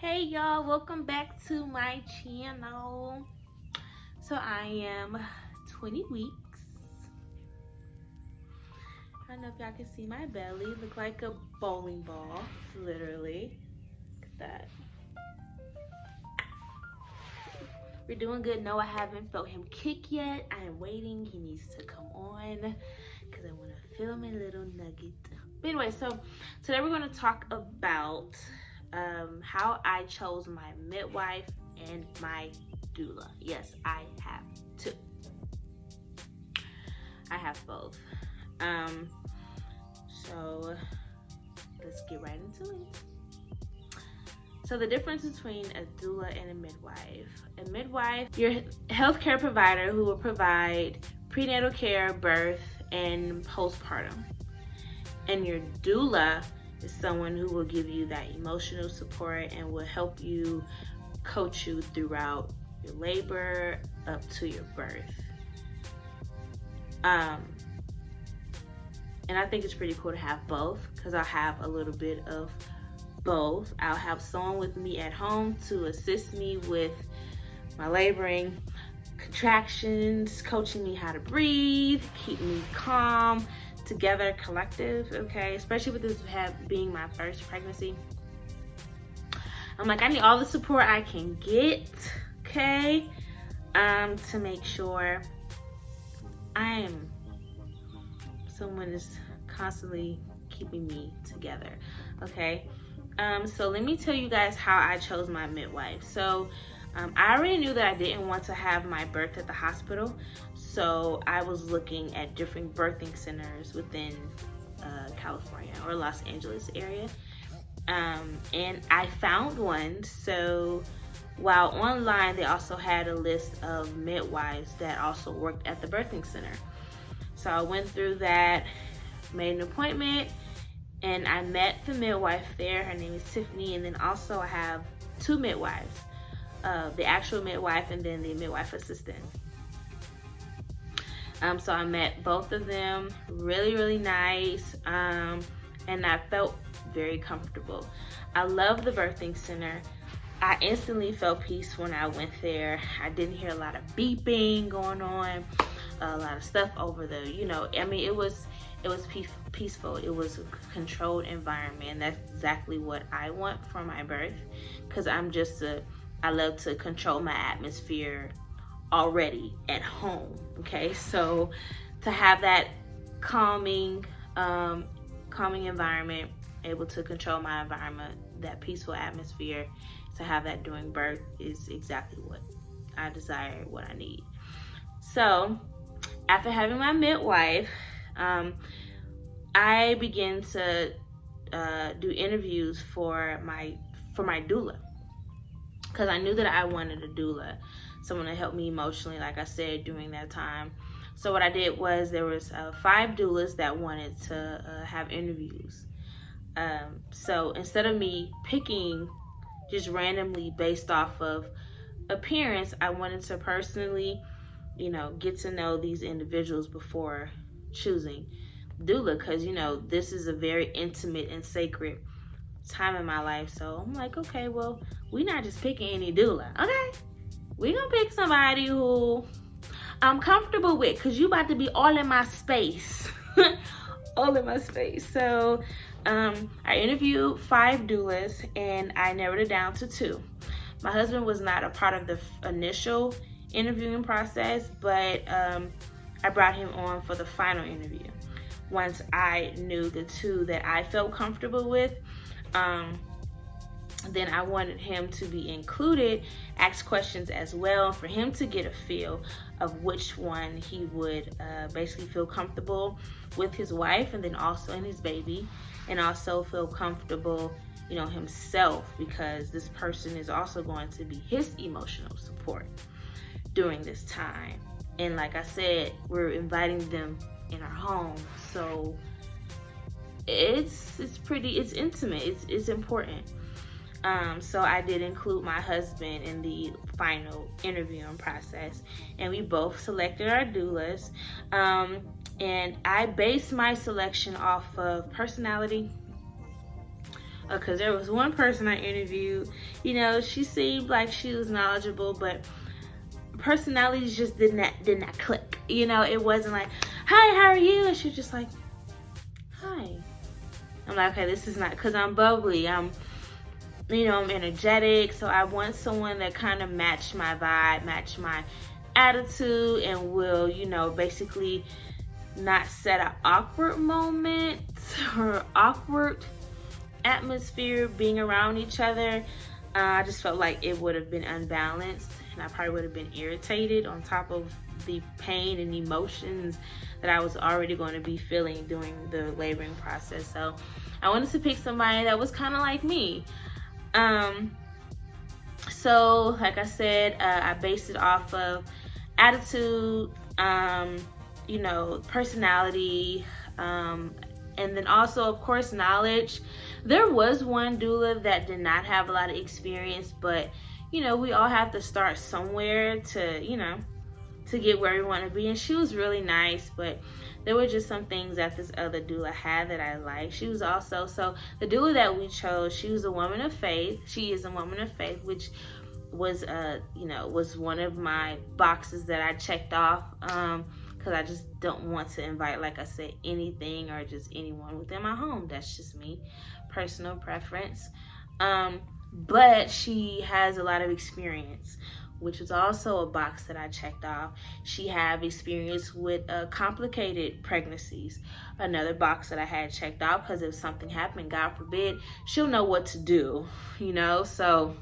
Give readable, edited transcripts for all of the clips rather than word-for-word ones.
Hey y'all, welcome back to my channel. So I am 20 weeks. I don't know if y'all can see my belly. Look like a bowling ball, literally. Look at that. We're doing good. No, I haven't felt him kick yet. I am waiting. He needs to come on because I want to film a little nugget. But anyway, so today we're going to talk about how I chose my midwife and my doula. Yes, I have two. I have both. So let's get right into it. So the difference between a doula and a midwife. A midwife, your healthcare provider who will provide prenatal care, birth, and postpartum. And your doula is someone who will give you that emotional support and will help you, coach you throughout your labor up to your birth. And I think it's pretty cool to have both because I'll have a little bit of both. I'll have someone with me at home to assist me with my laboring contractions, coaching me how to breathe, keep me calm, together, collective, okay? Especially with this being my first pregnancy. I'm like, I need all the support I can get, okay? To make sure someone is constantly keeping me together, okay? So let me tell you guys how I chose my midwife. So I already knew that I didn't want to have my birth at the hospital, so I was looking at different birthing centers within California or Los Angeles area, and I found one. So while online, they also had a list of midwives that also worked at the birthing center. So I went through that, made an appointment, and I met the midwife there. Her name is Tiffany, and then also I have two midwives. The actual midwife and then the midwife assistant. So I met both of them, really nice, and I felt very comfortable. I love the birthing center. I instantly felt peace when I went there. I didn't hear a lot of beeping going on, a lot of stuff over the, it was peaceful. It was a controlled environment, and that's exactly what I want for my birth, because I love to control my atmosphere already at home, okay? So to have that calming environment, able to control my environment, that peaceful atmosphere, to have that during birth is exactly what I desire, what I need. So after having my midwife, I began to do interviews for my doula, because I knew that I wanted a doula, someone to help me emotionally, like I said, during that time. So what I did was there was 5 doulas that wanted to have interviews. So instead of me picking just randomly based off of appearance, I wanted to personally, get to know these individuals before choosing doula, because this is a very intimate and sacred time in my life. So I'm like, okay, well, we're not just picking any doula, okay? We're gonna pick somebody who I'm comfortable with, because you about to be all in my space. All in my space. So I interviewed 5 doulas, and I narrowed it down to 2. My husband was not a part of the initial interviewing process, but I brought him on for the final interview. Once I knew the 2 that I felt comfortable with, then I wanted him to be included, ask questions as well, for him to get a feel of which one he would basically feel comfortable with his wife, and then also in his baby, and also feel comfortable, himself, because this person is also going to be his emotional support during this time. And like I said, we're inviting them in our home, so it's intimate, it's important. So I did include my husband in the final interviewing process, and we both selected our doulas. And I based my selection off of personality, Because there was one person I interviewed, you know, she seemed like she was knowledgeable, but personalities just did not click. You know, it wasn't like, hi, how are you? And she was just like, hi. I'm like, okay, this is not, because I'm bubbly, I'm energetic, so I want someone that kind of match my vibe, match my attitude, and will, you know, basically not set an awkward moment or awkward atmosphere being around each other. I just felt like it would have been unbalanced, and I probably would have been irritated on top of the pain and emotions that I was already going to be feeling during the laboring process. So I wanted to pick somebody that was kind of like me. So like I said, I based it off of attitude, you know, personality, and then also, of course, knowledge. There was one doula that did not have a lot of experience, but, you know, we all have to start somewhere to, you know, to get where we want to be. And she was really nice, but there were just some things that this other doula had that I liked. She was also, so the doula that we chose, she was a woman of faith. She is a woman of faith, which was, you know, was one of my boxes that I checked off, because I just don't want to invite, like I said, anything or just anyone within my home. That's just me, personal preference. But she has a lot of experience, which was also a box that I checked off. She had experience with complicated pregnancies, another box that I had checked off, because if something happened, God forbid, she'll know what to do, you know. So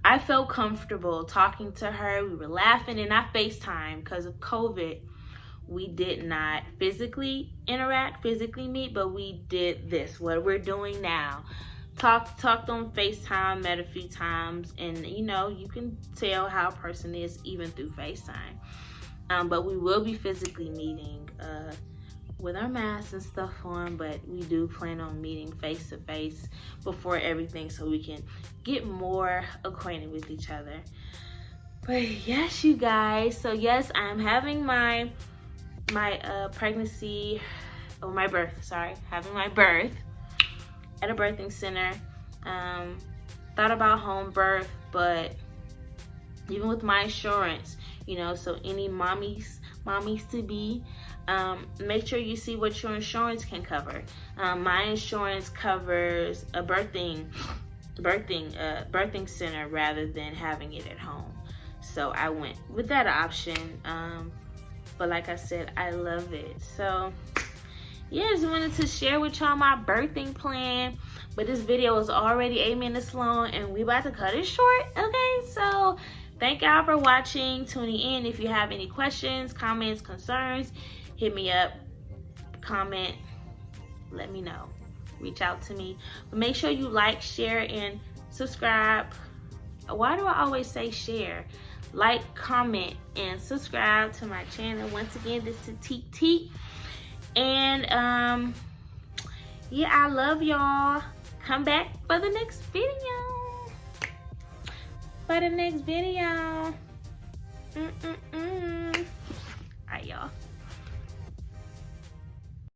I felt comfortable talking to her. We were laughing, and I FaceTime because of COVID. We did not physically interact, physically meet, but we did this, what we're doing now. Talked on FaceTime, met a few times, and you know, you can tell how a person is even through FaceTime. But we will be physically meeting with our masks and stuff on, but we do plan on meeting face to face before everything, so we can get more acquainted with each other. But yes, you guys, so yes, I'm having my pregnancy, or my birth, having my birth at a birthing center. Thought about home birth, but even with my insurance, you know, so any mommies to be, make sure you see what your insurance can cover. My insurance covers a birthing center rather than having it at home, so I went with that option. But like I said, I love it. So yeah, just wanted to share with y'all my birthing plan. But this video is already 8 minutes long, and we about to cut it short. Okay, so thank y'all for watching, tuning in. If you have any questions, comments, concerns, hit me up, comment, let me know, reach out to me. But make sure you like, share, and subscribe. Why do I always say share? Like, comment, and subscribe to my channel. Once again, this is TT. And yeah, I love y'all. Come back for the next video. Alright, y'all.